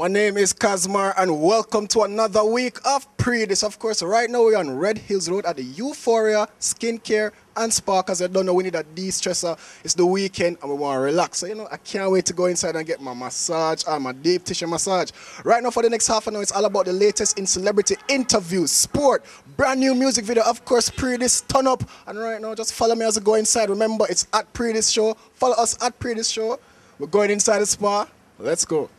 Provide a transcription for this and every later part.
My name is Kazmar and welcome to another week of Pree Dis. Of course, right now we're on Red Hills Road at the Euphoria Skincare and Spa, because I don't know, we need a de-stressor. It's the weekend and we want to relax. So, I can't wait to go inside and get my massage and my deep tissue massage. Right now for the next half an hour, it's all about the latest in celebrity interviews, sport, brand new music video. Of course, Pree Dis, turn up. And right now, just follow me as I go inside. Remember, it's at Pree Dis Show. Follow us at Pree Dis Show. We're going inside the spa. Let's go.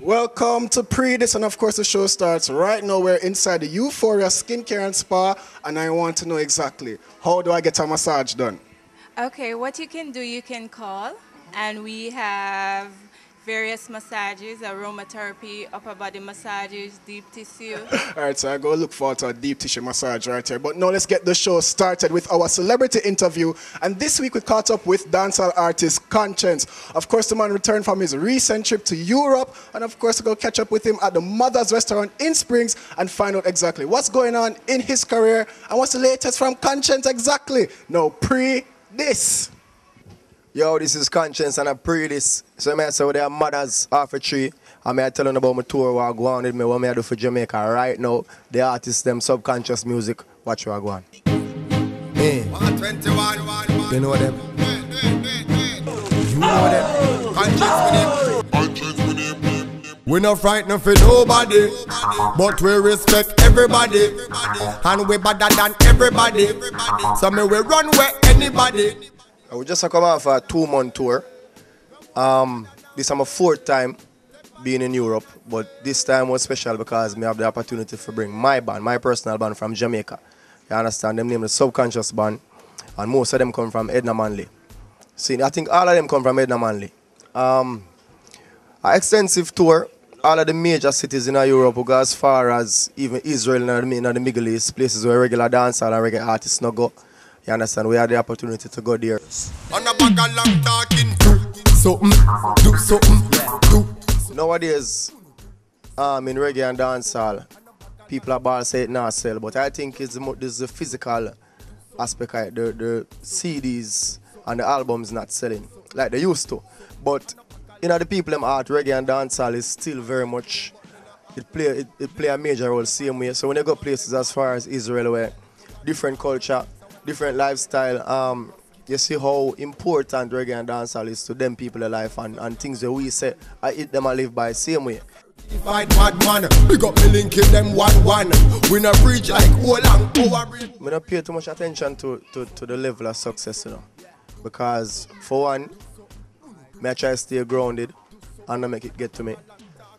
Welcome to Pree Dis, and of course the show starts right now. We're inside the Euphoria Skincare and Spa, and I want to know exactly, how do I get a massage done? Okay, what you can do, you can call, and we have various massages, aromatherapy, upper body massages, deep tissue. All right, so I go look forward to a deep tissue massage right here. But now let's get the show started with our celebrity interview. And this week we caught up with dancehall artist Conscience. Of course, the man returned from his recent trip to Europe. And of course, we'll go catch up with him at the Mother's Restaurant in Springs and find out exactly what's going on in his career and what's the latest from Conscience exactly. Now, Pree Dis. Yo, this is Conscience and I Pree Dis. So I say with their mothers half a tree. And I tell them about my tour where I go on with me, what I do for Jamaica right now. The artists, them subconscious music, watch where I go on. Hey. 121. You know them? You know them? Conscience with him. We not frightened for nobody, but we respect everybody. And we better than everybody. So me we run where anybody. We just come off a 2-month tour. This is my 4th time being in Europe, but this time was special because I have the opportunity to bring my band, my personal band from Jamaica. You understand? Them name the Subconscious Band, and most of them come from Edna Manley. See, I think all of them come from Edna Manley. An extensive tour, all of the major cities in Europe, we go as far as even Israel and the Middle East, places where regular dancers and regular artists no go. You understand? We had the opportunity to go there. On a bag of long talking, do something. Nowadays, in reggae and dancehall, people are ball say it not sell, but I think it's the physical aspect of it. The CDs and the albums not selling like they used to. But the people them art, reggae and dancehall is still very much, it play a major role same way. So when you go places as far as Israel where different culture, different lifestyle, you see how important reggae and dancehall is to them people in life, and things that we say, I eat them and live by same way. Fight bad man, big up me link in them 1-1. We not preach like all and over. We don't pay too much attention to the level of success, because for one, I try to stay grounded and not make it get to me.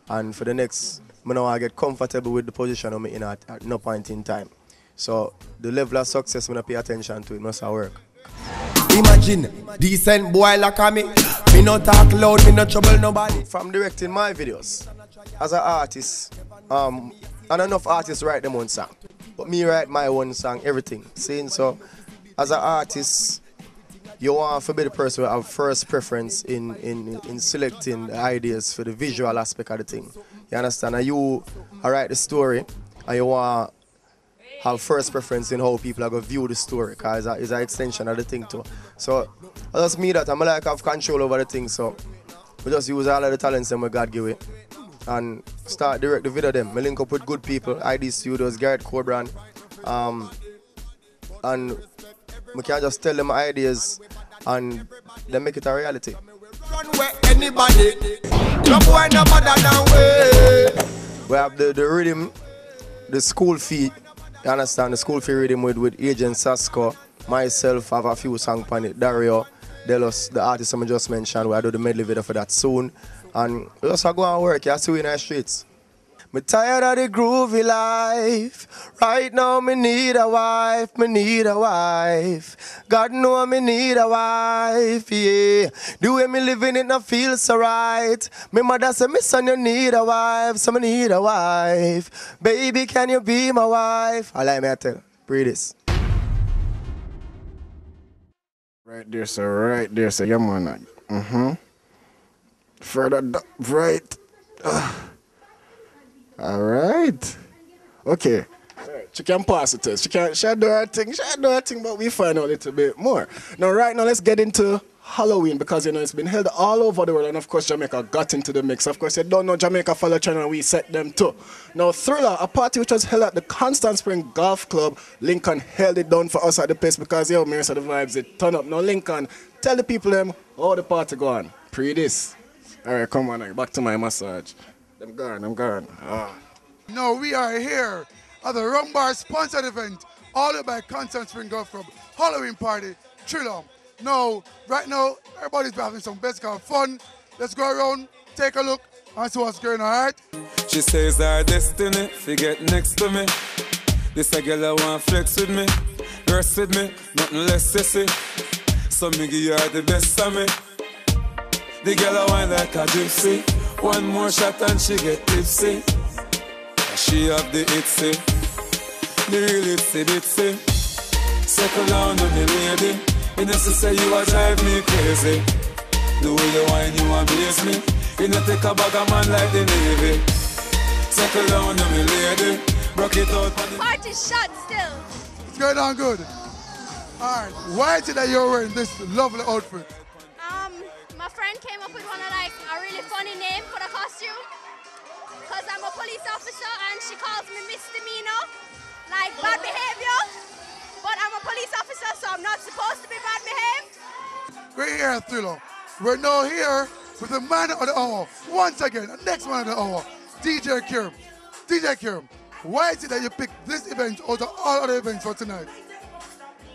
And for the next, I know I get comfortable with the position I'm in at no point in time. So the level of success when I pay attention to it must work. Imagine decent boy like me. Me not talk loud, me not trouble nobody. From directing my videos as an artist, and enough artists write them own song, but me write my own song, everything. Saying so, as an artist, you want to be the person who have first preference in selecting the ideas for the visual aspect of the thing. You understand? And you write the story, and you want have first preference in how people are going to view the story, because it's an extension of the thing too. So that's me that I'm like have control over the thing, so we just use all of the talents that God give it and start direct the video them. We link up with good people, ID Studios, Garrett Cobrand, and we can just tell them ideas and they make it a reality. We have the rhythm, the school fee. You understand, the school fee rhythm with Agent Sasko, myself have a few songs on it, Dario, Delos, the artist I just mentioned, where I do the medley video for that soon. And we just go and work, you see we in the streets. Me tired of the groovy life. Right now me need a wife, me need a wife. God know me need a wife, yeah. The way me living it not feel so right. Me mother say, me son you need a wife, so me need a wife. Baby, can you be my wife? I like me I tell, Pree Dis. Right there, sir. Right there, sir. Yeah, man. Further right. All right. Okay. She can pass the test. She do her thing, but we find out a little bit more. Now, right now, let's get into Halloween because, you know, it's been held all over the world, and of course, Jamaica got into the mix. Of course, you don't know Jamaica follow China, and we set them too. Now, Thriller, a party which was held at the Constant Spring Golf Club, Lincoln held it down for us at the place because, yo, Mirror said the vibes, it turn up. Now, Lincoln, tell the people them how the party go on. Pree Dis. All right, come on, back to my massage. I'm gone. No, we are here at the Rum Bar sponsored event, all by Constant Spring Golf Club, Halloween party, Thriller. No, right now, everybody's having some best kind of fun. Let's go around, take a look, and see what's going on, all right? She says our destiny, fi get next to me. This a girl I want flex with me, rest with me, nothing less sissy. So me give her the best of me. The girl I want like a gypsy. One more shot and she get tipsy. She have the itsy, the real itsy. Settle down on me lady. You know to say you a drive me crazy. The way you whine you amaze me. You know take a bag of man like the Navy. Settle down on me lady. Broke it out. Party shot still. It's going on good. All right, why is it that you're wearing this lovely outfit? My friend came up with one of like a really funny name for the costume. Cause I'm a police officer and she calls me misdemeanor, like bad behavior. But I'm a police officer, so I'm not supposed to be bad behaved. Great here, Thriller. We're now here with the man of the hour. Once again, the next man of the hour, DJ Kirim. DJ Kirim, why is it that you picked this event out of all other events for tonight?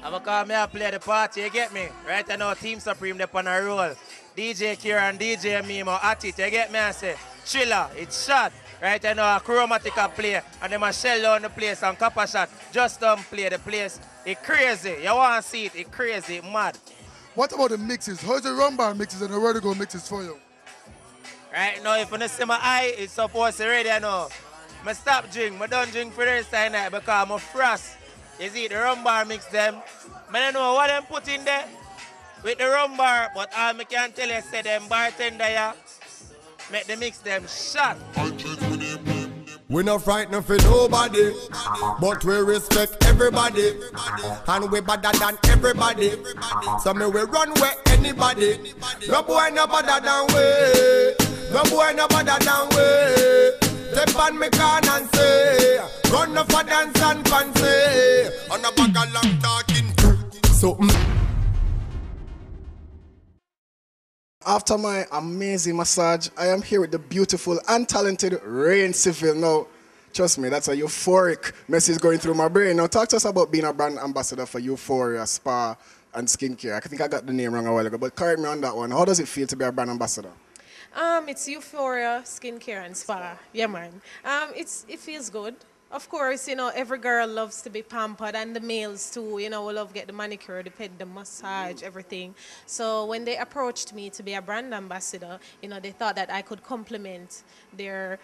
I'm gonna come here play the party, you get me? Right now, Team Supreme, they're on a roll. DJ Kier and DJ Mimo at it, you get me? I say, Thriller, it's shot. Right now, a chromatica play, and them a shell down the place and copper shot. Just play the place. It's crazy. You want to see it, it's crazy, it's mad. What about the mixes? How's the Rum Bar mixes and the Vertigo mixes for you? Right now, if you see my eye, it's supposed to ready now. I stop drink, I don't drink for the rest of the night because I'm frost. You see, the Rum Bar mix them. I don't know what them put in there with the Rum Bar, but all I can tell you, say them bartender here, make the mix them shot. We not frightened for nobody, but we respect everybody, and we better than everybody. So me we run where anybody. No boy no better than we. No boy no better than we. Step on me can and say, run up for dance and fancy. On a bag of long talking something. After my amazing massage, I am here with the beautiful and talented Rain Civil. Now, trust me, that's a euphoric message going through my brain. Now, talk to us about being a brand ambassador for Euphoria, Spa, and Skincare. I think I got the name wrong a while ago, but correct me on that one. How does it feel to be a brand ambassador? It's Euphoria, Skincare, and Spa. Yeah, man. It feels good. Of course, you know, every girl loves to be pampered, and the males too, you know, will love get the manicure, the ped, the massage, everything. So when they approached me to be a brand ambassador, you know, they thought that I could complement their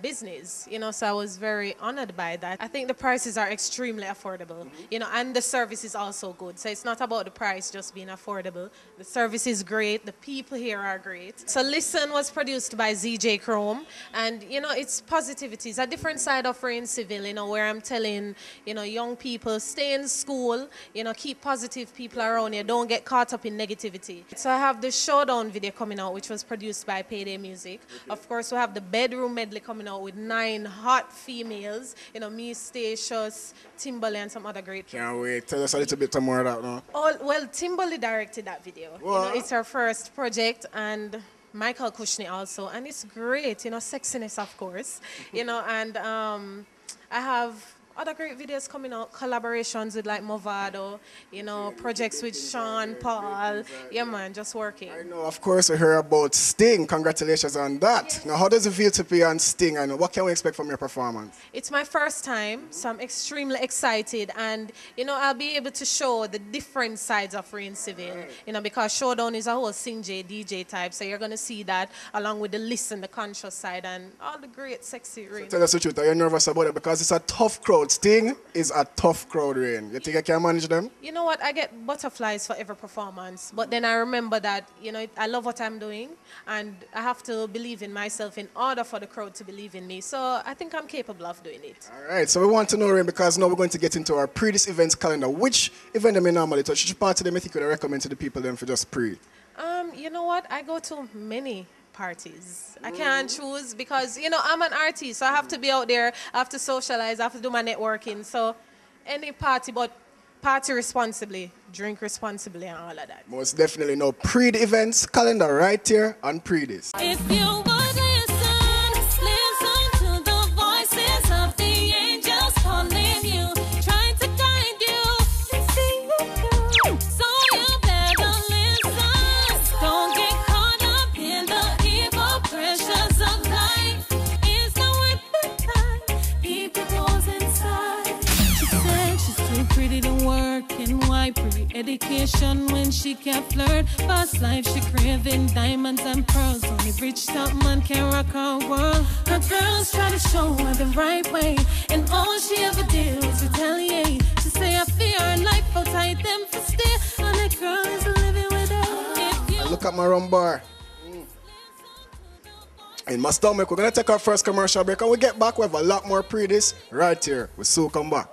business, you know, so I was very honored by that. I think the prices are extremely affordable, you know, and the service is also good. So it's not about the price just being affordable. The service is great. The people here are great. So Listen was produced by ZJ Chrome, and, you know, it's positivity. It's a different side of Rain Civil, you know, where I'm telling, you know, young people, stay in school, you know, keep positive people around you, don't get caught up in negativity. So I have the Showdown video coming out, which was produced by Payday Music. Of course, we have the Bedroom medley coming out with 9 hot females, you know, me, Statious, Timberly, and some other great. Can't wait. Tell us a little bit more about that now. Oh, well, Timberly directed that video. You know, it's her first project, and Michael Kushney also, and it's great, you know, sexiness, of course, you know, and I have other great videos coming out, collaborations with like Movado, you know, projects with Sean, Paul. Yeah, man, just working. I know, of course, we hear about Sting. Congratulations on that. Yes. Now, how does it feel to be on Sting, and what can we expect from your performance? It's my first time, so I'm extremely excited, and, you know, I'll be able to show the different sides of Rain Civil, you know, because Showdown is a whole Sing J, DJ type, so you're going to see that along with the listen, the conscious side, and all the great sexy Rain. So tell us the truth, are you nervous about it? Because it's a tough crowd. Sting is a tough crowd, Rain. You think I can manage them? You know what? I get butterflies for every performance, but then I remember that, you know, I love what I'm doing, and I have to believe in myself in order for the crowd to believe in me. So I think I'm capable of doing it. All right, so we want to know, Rain, because now we're going to get into our Pree Dis events calendar. Which event do you normally touch? Which part of them I think you would recommend to the people then for just Pree? You know what? I go to many parties. I can't choose because, you know, I'm an artist, so I have to be out there, I have to socialize, I have to do my networking. So any party, but party responsibly, drink responsibly, and all of that. Most definitely. Now, Pree Dis events calendar right here on Pree Dis. If you would listen to the voices of the angels calling you, trying to guide you and see you through. So you better listen. Don't get caught up in the evil pressures of life. It's not worth the time. Keep your clothes inside. She said she's too pretty to work, and why pre-education when she can't flirt? Fast life she craving diamonds and pearls. Only rich top man can rock her world. Her girls try to show her the right way, and all she ever did was retaliate. She say I fear her life outside them for stay, and that girl is living with her. Look at my rum bar. In my stomach, we're going to take our first commercial break, and we get back. We have a lot more Pree Dis right here. We'll soon come back.